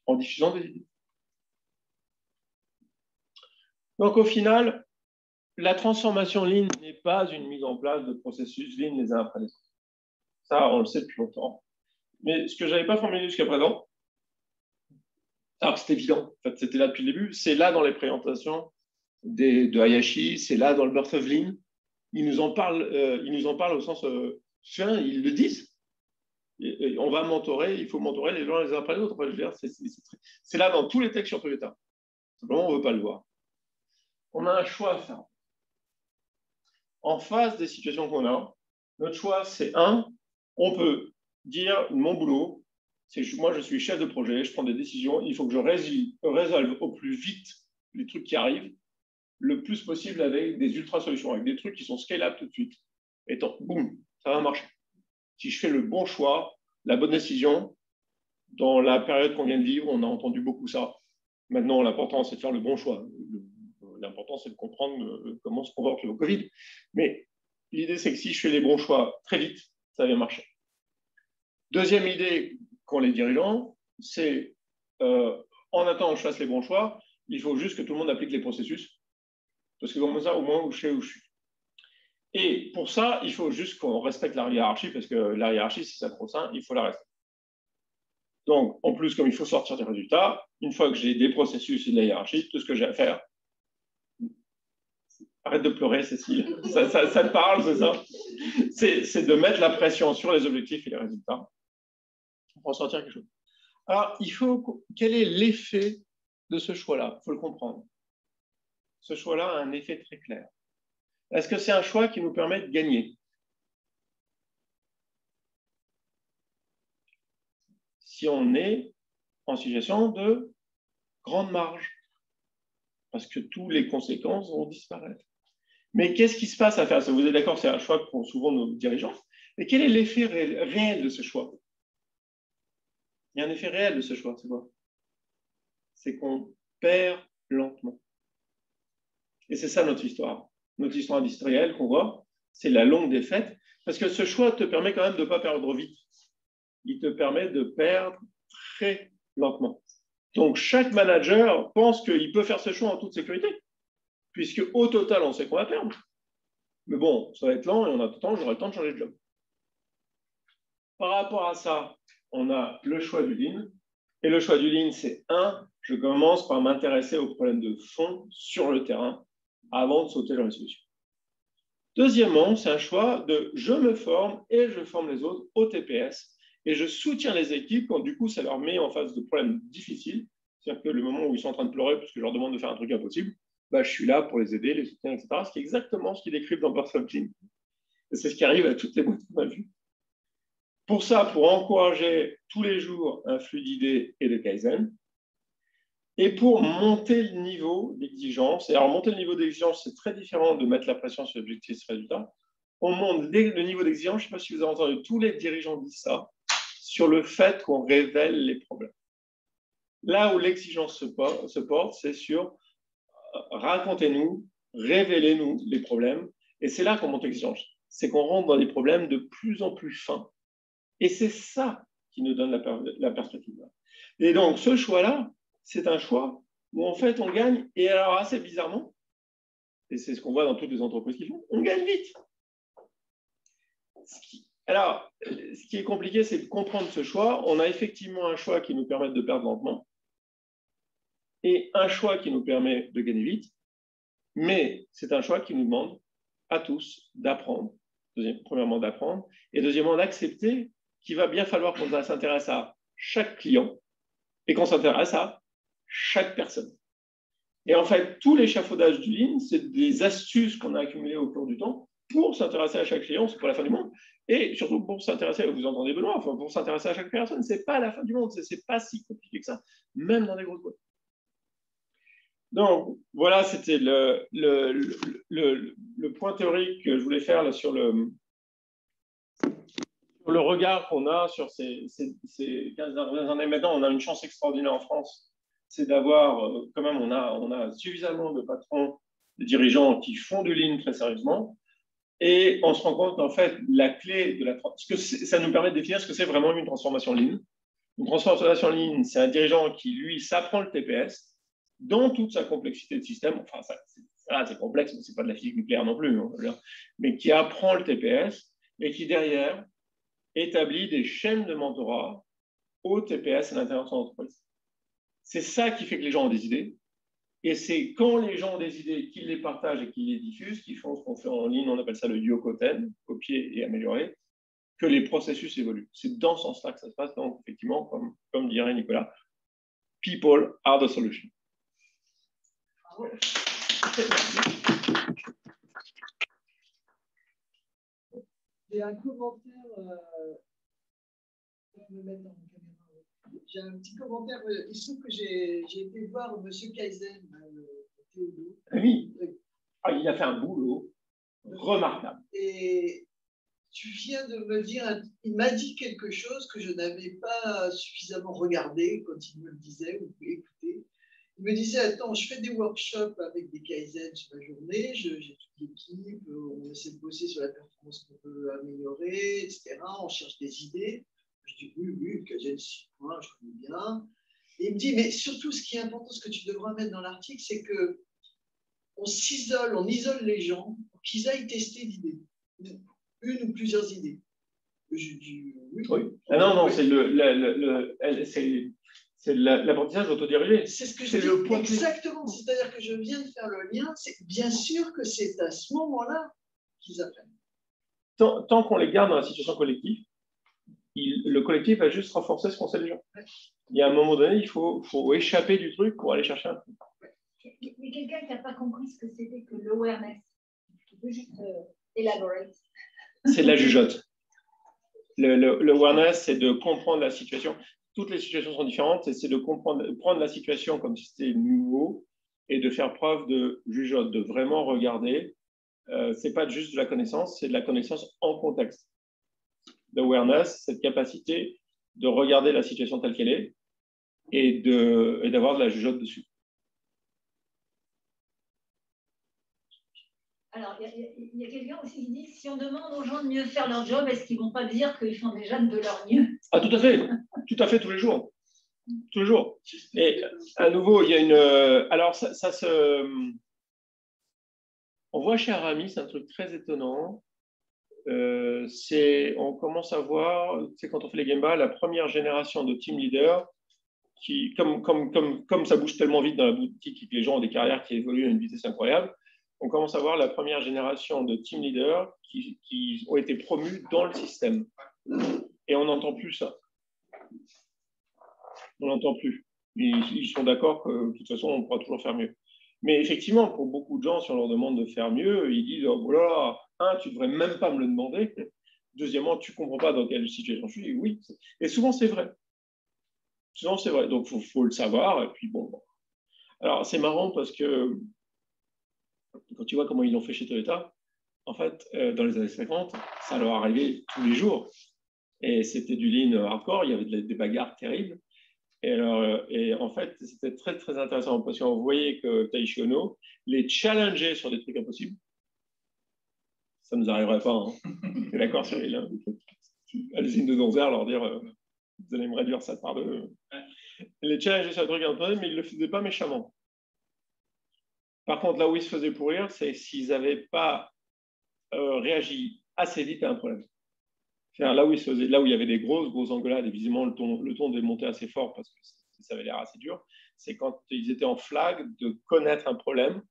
en diffusant des idées. Donc au final, la transformation lean n'est pas une mise en place de processus lean les uns après les autres. Ça, on le sait depuis longtemps. Mais ce que je n'avais pas formulé jusqu'à présent, alors que c'est évident, en fait, c'était là depuis le début, c'est là dans les présentations de Hayashi, c'est là dans le Birth of Lean. Ils nous en parlent au sens, ils le disent. Et on va mentorer, il faut mentorer les gens les uns après les autres. Enfin, je veux dire, c'est là dans tous les textes sur Toyota. Simplement, on ne veut pas le voir. On a un choix à faire. En face des situations qu'on a, notre choix, c'est on peut dire mon boulot, moi je suis chef de projet, je prends des décisions, il faut que je résolve au plus vite les trucs qui arrivent, le plus possible avec des ultra-solutions, avec des trucs qui sont scalables tout de suite. Et boum, ça va marcher. Si je fais le bon choix, la bonne décision, dans la période qu'on vient de vivre, on a entendu beaucoup ça. Maintenant, l'important, c'est de faire le bon choix. L'important, c'est de comprendre comment se comporte le Covid. Mais l'idée, c'est que si je fais les bons choix très vite, ça va marcher. Deuxième idée qu'ont les dirigeants, c'est en attendant que je fasse les bons choix, il faut juste que tout le monde applique les processus. Parce que comme ça, au moins, je sais où je suis. Et pour ça, il faut juste qu'on respecte la hiérarchie, parce que la hiérarchie, c'est sacro-saint, il faut la respecter. Donc, en plus, comme il faut sortir des résultats, une fois que j'ai des processus et de la hiérarchie, tout ce que j'ai à faire, arrête de pleurer, Cécile, ça te parle, c'est ça? C'est de mettre la pression sur les objectifs et les résultats pour sortir quelque chose. Alors, quel est l'effet de ce choix-là? Il faut le comprendre. ce choix-là a un effet très clair. Est-ce que c'est un choix qui nous permet de gagner? Si on est en situation de grande marge, parce que toutes les conséquences vont disparaître. Mais qu'est-ce qui se passe à faire ça? Vous êtes d'accord, c'est un choix que font souvent nos dirigeants. Mais quel est l'effet réel de ce choix? Il y a un effet réel de ce choix, c'est quoi? C'est qu'on perd lentement. Et c'est ça notre histoire. Notre histoire industrielle qu'on voit, c'est la longue défaite, parce que ce choix te permet quand même de ne pas perdre vite. Il te permet de perdre très lentement. Donc, chaque manager pense qu'il peut faire ce choix en toute sécurité, puisque au total, on sait qu'on va perdre. Mais bon, ça va être lent et en attendant, j'aurai le temps de changer de job. Par rapport à ça, on a le choix du lean. Et le choix du lean, c'est je commence par m'intéresser aux problèmes de fond sur le terrain avant de sauter dans les solutions. Deuxièmement, c'est un choix de je me forme et je forme les autres au TPS et je soutiens les équipes quand du coup ça leur met en face de problèmes difficiles. C'est-à-dire que le moment où ils sont en train de pleurer parce que je leur demande de faire un truc impossible, je suis là pour les aider, les soutenir, etc. Ce qui est exactement ce qu'ils décrivent dans Personal Team. Et c'est ce qui arrive à toutes les boîtes qu'on a vues. Pour ça, pour encourager tous les jours un flux d'idées et de Kaizen, et pour monter le niveau d'exigence. Et alors, monter le niveau d'exigence, c'est très différent de mettre la pression sur l'objectif et résultat. On monte le niveau d'exigence, je ne sais pas si vous avez entendu, tous les dirigeants disent ça, sur le fait qu'on révèle les problèmes. Là où l'exigence se porte, c'est sur racontez-nous, révélez-nous les problèmes. Et c'est là qu'on monte l'exigence. C'est qu'on rentre dans des problèmes de plus en plus fins. Et c'est ça qui nous donne la perspective. Et donc, ce choix-là, c'est un choix où en fait on gagne, et alors assez bizarrement, et c'est ce qu'on voit dans toutes les entreprises qui font, on gagne vite. Alors, ce qui est compliqué, c'est de comprendre ce choix. On a effectivement un choix qui nous permet de perdre lentement, et un choix qui nous permet de gagner vite, mais c'est un choix qui nous demande à tous d'apprendre, premièrement d'apprendre, et deuxièmement d'accepter qu'il va bien falloir qu'on s'intéresse à chaque client, et qu'on s'intéresse à chaque personne. Et en fait, tout l'échafaudage du Lean, c'est des astuces qu'on a accumulées au cours du temps pour s'intéresser à chaque client, c'est pas la fin du monde, et surtout pour s'intéresser, vous entendez Benoît, enfin, pour s'intéresser à chaque personne, c'est pas la fin du monde, c'est pas si compliqué que ça, même dans des grosses boîtes. Donc, voilà, c'était le point théorique que je voulais faire là, sur le regard qu'on a sur ces 15 dernières années. Maintenant, on a une chance extraordinaire en France, c'est d'avoir, quand même, on a suffisamment de patrons, de dirigeants qui font du Lean très sérieusement, et on se rend compte qu'en fait, la clé de ça nous permet de définir ce que c'est vraiment une transformation Lean. Une transformation Lean, c'est un dirigeant qui, lui, s'apprend le TPS dans toute sa complexité de système. Enfin, c'est complexe, mais ce n'est pas de la physique nucléaire non plus, mais qui apprend le TPS et qui, derrière, établit des chaînes de mentorat au TPS à l'intérieur de son entreprise. C'est ça qui fait que les gens ont des idées. Et c'est quand les gens ont des idées qu'ils les partagent et qu'ils les diffusent, qu'ils font ce qu'on fait en ligne, on appelle ça le Yokoten, copier et améliorer, que les processus évoluent. C'est dans ce sens-là que ça se passe. Donc, effectivement, comme dirait Nicolas, people are the solution. J'ai un commentaire. Je vais me mettre dans la caméra. J'ai un petit commentaire. Il se trouve que j'ai été voir M. Kaizen, Théodo. Oui. Il a fait un boulot remarquable. Et tu viens de me dire, il m'a dit quelque chose que je n'avais pas suffisamment regardé quand il me le disait ou écouté. Il me disait, attends, je fais des workshops avec des Kaizen sur la journée, j'ai toute l'équipe, on essaie de bosser sur la performance qu'on peut améliorer, etc. On cherche des idées. Je dis, oui, le Kaizen 6 points, je connais bien. Et il me dit, mais surtout, ce qui est important, ce que tu devras mettre dans l'article, c'est que on isole les gens pour qu'ils aillent tester l'idée, une ou plusieurs idées. Je dis, oui. Non, c'est l'apprentissage autodirigé. C'est ce que je dis. Le point exactement. C'est-à-dire que je viens de faire le lien. C'est bien sûr que c'est à ce moment-là qu'ils apprennent. Tant qu'on les garde dans la situation collective, le collectif va juste renforcer ce qu'on sait déjà. Il y a un moment donné, il faut échapper du truc pour aller chercher un truc. y a quelqu'un qui n'a pas compris ce que c'était que l'awareness. Tu peux juste élaborer. C'est de la jugeote. Le awareness, c'est de comprendre la situation. Toutes les situations sont différentes, et c'est de prendre la situation comme si c'était nouveau et de faire preuve de jugeote, de vraiment regarder. C'est pas juste de la connaissance, c'est de la connaissance en contexte. L'awareness, cette capacité de regarder la situation telle qu'elle est et d'avoir de la jugeote dessus. Alors, il y a quelqu'un aussi qui dit, si on demande aux gens de mieux faire leur job, est-ce qu'ils ne vont pas dire qu'ils font déjà de leur mieux? Ah, tout à fait, tous les jours. Tous les jours. Et à nouveau, il y a une... alors, ça se... On voit chez Aramis un truc très étonnant. On commence à voir, c'est quand on fait les Gemba, la première génération de team leaders qui, comme ça bouge tellement vite dans la boutique et que les gens ont des carrières qui évoluent à une vitesse incroyable, on commence à voir la première génération de team leaders qui ont été promus dans le système. Et on n'entend plus ça. On n'entend plus. Ils sont d'accord que de toute façon, on pourra toujours faire mieux. Mais effectivement, pour beaucoup de gens, si on leur demande de faire mieux, ils disent, oh là, tu ne devrais même pas me le demander. Deuxièmement, tu ne comprends pas dans quelle situation je suis. Oui. Et souvent, c'est vrai. Souvent, c'est vrai. Donc, il faut le savoir. Et puis, bon. Alors, c'est marrant parce que quand tu vois comment ils l'ont fait chez Toyota, en fait, dans les années 50, ça leur arrivait tous les jours. Et c'était du lean hardcore, il y avait des bagarres terribles. Et en fait, c'était très, très intéressant parce qu'on voyait que Taiichi Ohno les challengeait sur des trucs impossibles. Ça ne nous arriverait pas. Hein. T'es d'accord, Cyril? À l'usine de Donzer, leur dire vous allez me réduire ça par deux. Les challengeait sur des trucs impossibles, mais ils ne le faisaient pas méchamment. Par contre, là où ils se faisaient pourrir, c'est s'ils n'avaient pas réagi assez vite à un problème. Là où il y avait des grosses engueulades, et visiblement le ton démontait assez fort parce que ça avait l'air assez dur, c'est quand ils étaient en flag de connaître un problème,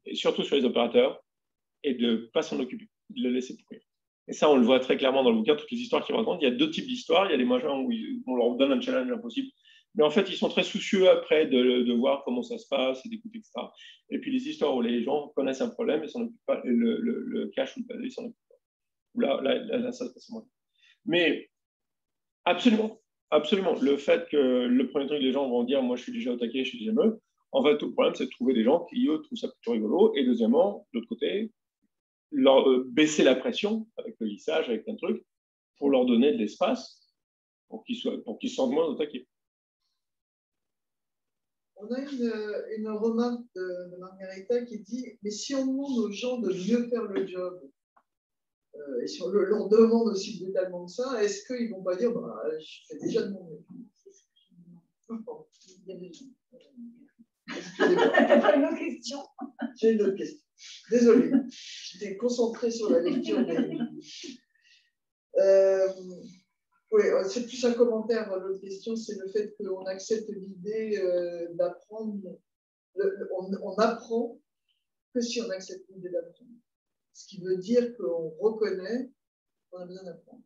et surtout sur les opérateurs, et de ne pas s'en occuper, de le laisser pourrir. Et ça, on le voit très clairement dans le bouquin, toutes les histoires qu'ils racontent. Il y a deux types d'histoires. Il y a des machins où on leur donne un challenge impossible, mais en fait, ils sont très soucieux après de voir comment ça se passe et d'écouter, etc. Et puis les histoires où les gens connaissent un problème et s'en occupent pas, et le cash ou le ils s'en occupent pas. Là, ça se passe moins. Mais absolument, absolument. Le fait que le premier truc, les gens vont dire, moi, je suis déjà au taquet, je suis déjà mieux. En fait, tout le problème, c'est de trouver des gens qui, eux, trouvent ça plutôt rigolo. Et deuxièmement, de l'autre côté, baisser la pression avec le lissage, avec un truc, pour leur donner de l'espace pour qu'ils se sentent moins au taquet. On a une remarque de Margarita qui dit, mais si on demande aux gens de mieux faire le job, et si on leur demande aussi brutalement de ça, est-ce qu'ils ne vont pas dire bah, je fais déjà de mon mieux? T'as pas une autre question? J'ai une autre question. Désolée, j'étais concentrée sur la lecture. Oui, c'est plus un commentaire. L'autre question, c'est le fait qu'on accepte l'idée d'apprendre. On apprend que si on accepte l'idée d'apprendre. Ce qui veut dire qu'on reconnaît qu'on a besoin d'apprendre.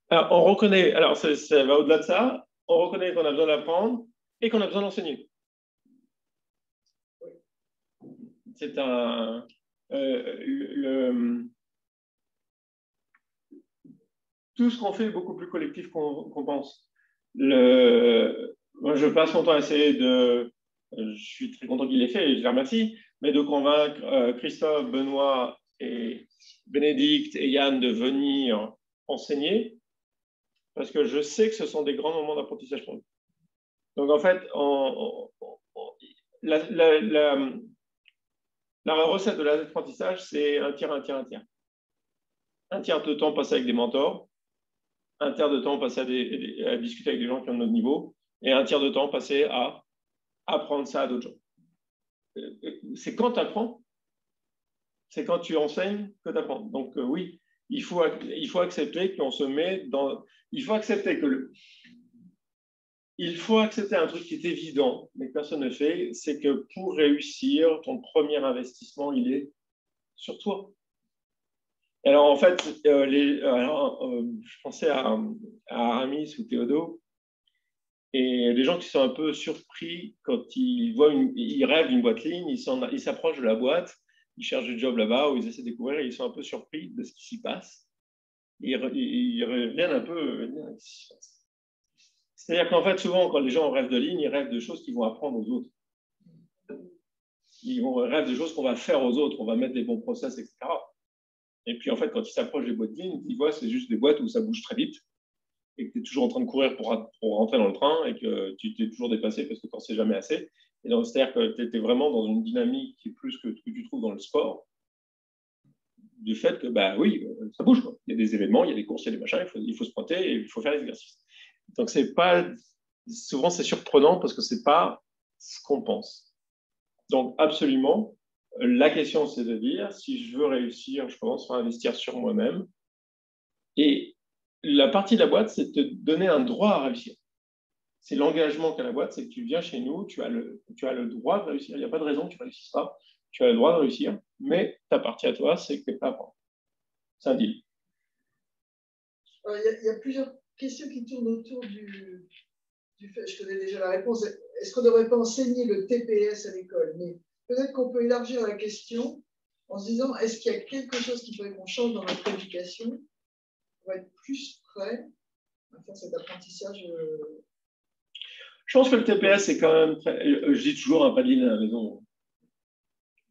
Alors, on reconnaît, alors ça va au-delà de ça, on reconnaît qu'on a besoin d'apprendre et qu'on a besoin d'enseigner. Oui. C'est un... tout ce qu'on fait est beaucoup plus collectif qu'on pense. Moi, je passe mon temps à essayer de... Je suis très content qu'il l'ait fait et je les remercie, mais de convaincre Christophe, Benoît et Bénédicte et Yann de venir enseigner, parce que je sais que ce sont des grands moments d'apprentissage pour nous. Donc, en fait, la recette de l'apprentissage, c'est un tiers, un tiers, un tiers. Un tiers de temps passé avec des mentors, un tiers de temps passé à discuter avec des gens qui ont notre niveau, et un tiers de temps passé à apprendre ça à d'autres gens. C'est quand tu apprends, c'est quand tu enseignes que tu apprends. Donc oui, il faut accepter qu'on se met dans... Il faut accepter un truc qui est évident, mais que personne ne fait, c'est que pour réussir, ton premier investissement, il est sur toi. Alors, en fait, je pensais à Aramis ou Théodo. Et les gens qui sont un peu surpris quand ils rêvent d'une boîte Lean, ils s'approchent de la boîte, ils cherchent du job là-bas ou ils essaient de découvrir et ils sont un peu surpris de ce qui s'y passe. Ils reviennent un peu. C'est-à-dire qu'en fait, souvent, quand les gens rêvent de Lean, ils rêvent de choses qu'ils vont apprendre aux autres. Ils rêvent de choses qu'on va faire aux autres, on va mettre des bons process, etc. Et puis, en fait, quand ils s'approchent des boîtes Lean, ils voient que c'est juste des boîtes où ça bouge très vite et que tu es toujours en train de courir pour rentrer dans le train et que tu t'es toujours dépassé parce que tu n'en sais jamais assez. Et donc, c'est-à-dire que tu étais vraiment dans une dynamique qui est plus que ce que tu trouves dans le sport, du fait que, bah oui, ça bouge, quoi. Il y a des événements, il y a des courses, il y a des machins, il faut se pointer et il faut faire les exercices. Donc, souvent, c'est surprenant parce que ce n'est pas ce qu'on pense. Donc, absolument, la question, c'est de dire, si je veux réussir, je commence par investir sur moi-même. Et la partie de la boîte, c'est de te donner un droit à réussir. C'est l'engagement qu'a la boîte, c'est que tu viens chez nous, tu as le droit de réussir. Il n'y a pas de raison que tu ne réussisses pas. Tu as le droit de réussir, mais ta partie à toi, c'est que tu n'es pas à prendre. C'est un deal. Il y a plusieurs questions qui tournent autour du fait, je connais déjà la réponse, est-ce qu'on ne devrait pas enseigner le TPS à l'école? Mais peut-être qu'on peut élargir la question en se disant, est-ce qu'il y a quelque chose qu'il faudrait qu'on change dans notre éducation pour être plus prêt à faire cet apprentissage? Je pense que le TPS est quand même très... Je dis toujours, pas de ligne à la maison.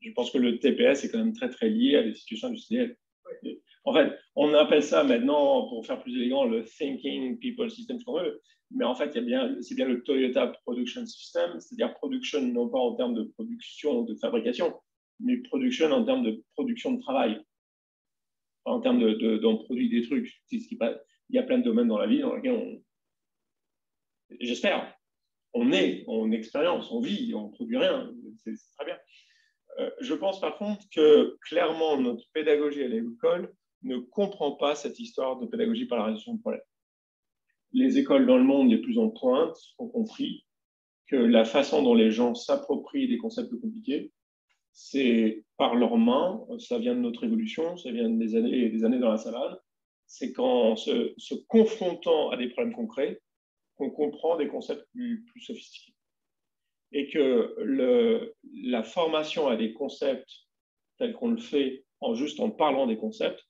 Je pense que le TPS est quand même très, très lié à des situations industrielles. Ouais. En fait, on appelle ça maintenant, pour faire plus élégant, le Thinking People System, ce qu'on veut. Mais en fait, c'est bien le Toyota Production System, c'est-à-dire production non pas en termes de production ou de fabrication, mais production en termes de production de travail, en termes d'on produit des trucs. Il y a plein de domaines dans la vie dans lesquels j'espère, on expérience, on vit, on ne produit rien. C'est très bien. Je pense par contre que clairement, notre pédagogie à l'école ne comprend pas cette histoire de pédagogie par la résolution de problèmes. Les écoles dans le monde les plus en pointe ont compris que la façon dont les gens s'approprient des concepts compliqués, c'est par leurs mains, ça vient de notre évolution, ça vient des années et des années dans la savane, c'est qu'en se confrontant à des problèmes concrets, qu'on comprend des concepts plus sophistiqués. Et que la formation à des concepts tels qu'on le fait juste en parlant des concepts,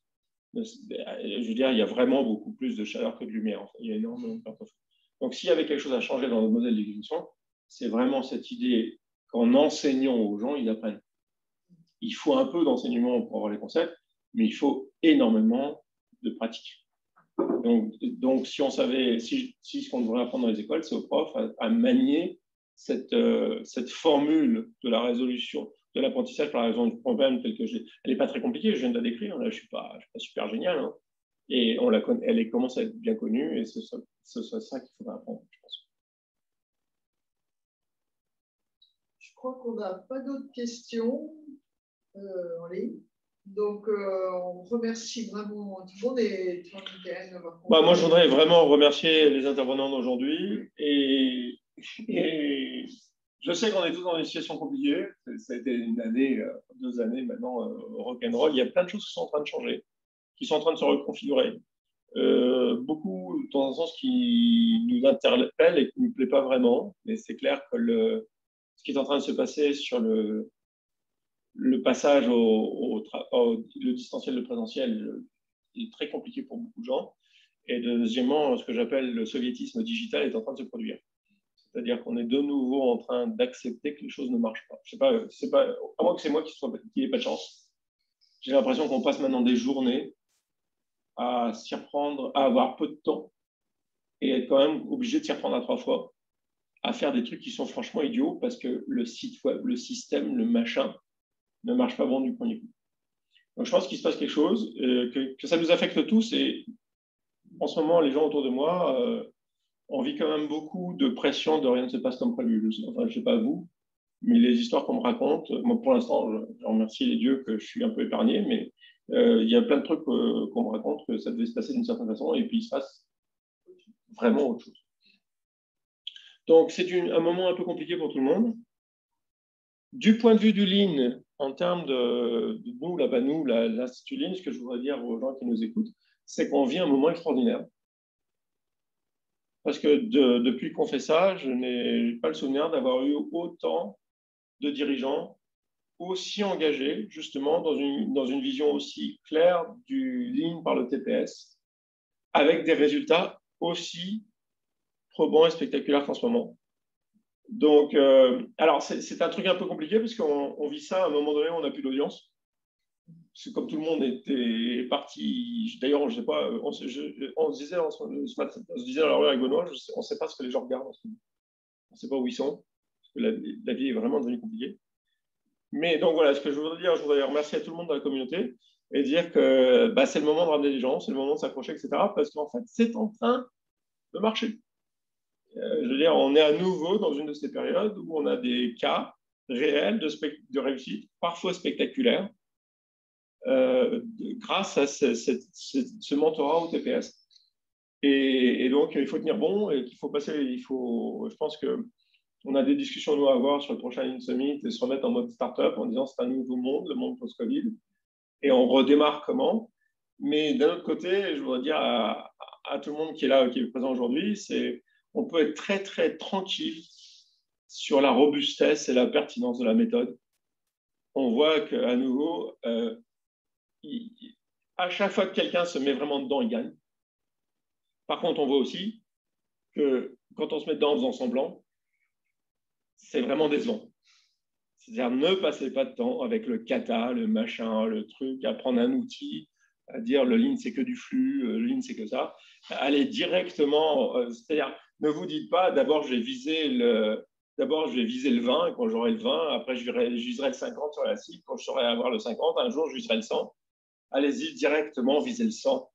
je veux dire, il y a vraiment beaucoup plus de chaleur que de lumière. Il y a énormément de portefeuilles. Donc, s'il y avait quelque chose à changer dans notre modèle d'éducation, c'est vraiment cette idée qu'en enseignant aux gens, ils apprennent. Il faut un peu d'enseignement pour avoir les concepts, mais il faut énormément de pratique. Donc si on savait, si ce qu'on devrait apprendre dans les écoles, c'est aux profs à manier cette formule de la résolution, de l'apprentissage par la résolution du problème tel que elle n'est pas très compliquée, je viens de la décrire, là, je ne suis pas super génial, hein, et elle commence à être bien connue, et c'est ça qu'il faudra apprendre, je pense. Je crois qu'on n'a pas d'autres questions en ligne. Donc, on remercie vraiment tout le monde et toi, Michael, d'avoir compris. Moi, je voudrais vraiment remercier les intervenants d'aujourd'hui et je sais qu'on est tous dans une situation compliquée. Ça a été une année, 2 années maintenant, rock'n'roll. Il y a plein de choses qui sont en train de changer, qui sont en train de se reconfigurer. Beaucoup, dans un sens, qui nous interpelle et qui ne nous plaît pas vraiment. Mais c'est clair que ce qui est en train de se passer sur le passage le distanciel, le présentiel est très compliqué pour beaucoup de gens. Et deuxièmement, ce que j'appelle le soviétisme digital est en train de se produire. C'est-à-dire qu'on est de nouveau en train d'accepter que les choses ne marchent pas. C'est pas, à moins que c'est moi qui n'ai pas de chance. J'ai l'impression qu'on passe maintenant des journées à s'y reprendre, à avoir peu de temps et être quand même obligé de s'y reprendre à 3 fois, à faire des trucs qui sont franchement idiots parce que le site web, le système, le machin ne marche pas bon du premier coup. Donc je pense qu'il se passe quelque chose, que ça nous affecte tous et en ce moment, les gens autour de moi, on vit quand même beaucoup de pression de rien ne se passe comme prévu. Enfin, je ne sais pas vous, mais les histoires qu'on me raconte, moi pour l'instant, je remercie les dieux que je suis un peu épargné, mais il y a plein de trucs qu'on me raconte que ça devait se passer d'une certaine façon et puis il se passe vraiment autre chose. Donc c'est un moment un peu compliqué pour tout le monde. Du point de vue du Lean, en termes de nous, l'Institut Lean, ce que je voudrais dire aux gens qui nous écoutent, c'est qu'on vit un moment extraordinaire. parce que depuis qu'on fait ça, je n'ai pas le souvenir d'avoir eu autant de dirigeants aussi engagés, justement, dans une vision aussi claire du Lean par le TPS, avec des résultats aussi probants et spectaculaires qu'en ce moment. Donc, alors, c'est un truc un peu compliqué, parce qu'on vit ça à un moment donné où on n'a plus d'audience. C'est comme tout le monde était parti. D'ailleurs, je sais pas, on se disait ce matin, on se disait à la rue avec Benoît, on ne sait pas ce que les gens regardent en ce moment. On ne sait pas où ils sont, parce que la vie est vraiment devenue compliquée. Mais donc voilà, ce que je voudrais dire, je voudrais remercier à tout le monde de la communauté et dire que bah, c'est le moment de ramener les gens, c'est le moment de s'accrocher, etc. Parce qu'en fait, c'est en train de marcher. Je veux dire, on est à nouveau dans une de ces périodes où on a des cas réels de réussite, parfois spectaculaires, grâce à ce mentorat au TPS. Et donc, il faut tenir bon et qu'il faut passer, je pense qu'on a des discussions nous à avoir sur le prochain Lean Summit et se remettre en mode startup en disant c'est un nouveau monde, le monde post-Covid, et on redémarre comment. Mais d'un autre côté, je voudrais dire à tout le monde qui est là, qui est présent aujourd'hui, c'est on peut être très, très tranquille sur la robustesse et la pertinence de la méthode. On voit qu'à nouveau, à chaque fois que quelqu'un se met vraiment dedans, il gagne. Par contre, on voit aussi que quand on se met dedans en faisant semblant, c'est vraiment décevant. C'est-à-dire, ne passez pas de temps avec le kata, le machin, le truc, à prendre un outil, à dire le lean, c'est que du flux, le lean, c'est que ça. Allez directement, c'est-à-dire, ne vous dites pas, d'abord, je vais viser le 20, et quand j'aurai le 20, après, je viserai le 50 sur la cible. Quand je saurai avoir le 50, un jour, je viserai le 100. Allez-y directement, visez le 100.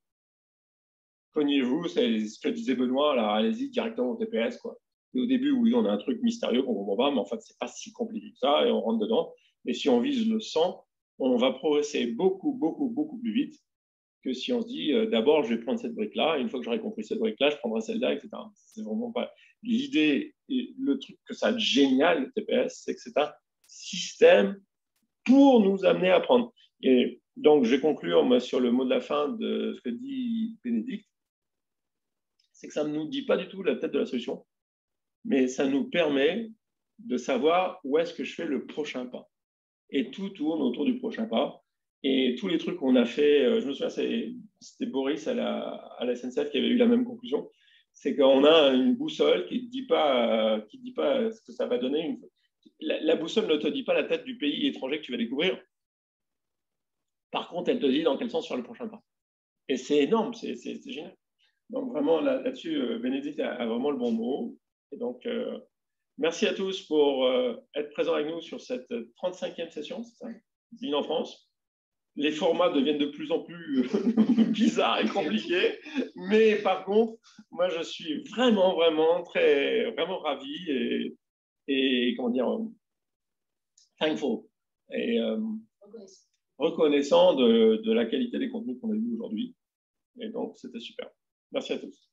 Cognez-vous, c'est ce que disait Benoît, là, allez-y directement au TPS, quoi. Et au début, oui, on a un truc mystérieux qu'on ne comprend pas, mais en fait, ce n'est pas si compliqué que ça, et on rentre dedans. Et si on vise le 100, on va progresser beaucoup, beaucoup, beaucoup plus vite que si on se dit, d'abord, je vais prendre cette brique-là, et une fois que j'aurai compris cette brique-là, je prendrai celle-là, etc. C'est vraiment pas... L'idée, et le truc que ça a de génial, le TPS, c'est que c'est un système pour nous amener à apprendre. Et donc, je vais conclure moi, sur le mot de la fin de ce que dit Bénédicte. C'est que ça ne nous dit pas du tout la tête de la solution, mais ça nous permet de savoir où est-ce que je fais le prochain pas. Et tout tourne autour du prochain pas. Et tous les trucs qu'on a fait, je me souviens, c'était Boris à la SNCF qui avait eu la même conclusion, c'est qu'on a une boussole qui ne dit pas ce que ça va donner. La boussole ne te dit pas la tête du pays étranger que tu vas découvrir. Par contre, elle te dit dans quel sens faire le prochain pas. Et c'est énorme, c'est génial. Donc vraiment, là-dessus, Bénédicte a vraiment le bon mot. Et donc, merci à tous pour être présents avec nous sur cette 35e session, c'est ça, Lean en France. Les formats deviennent de plus en plus bizarres et compliqués, mais par contre, moi, je suis vraiment, vraiment, vraiment ravi et comment dire, thankful et reconnaissant de la qualité des contenus qu'on a vus aujourd'hui. Et donc, c'était super. Merci à tous.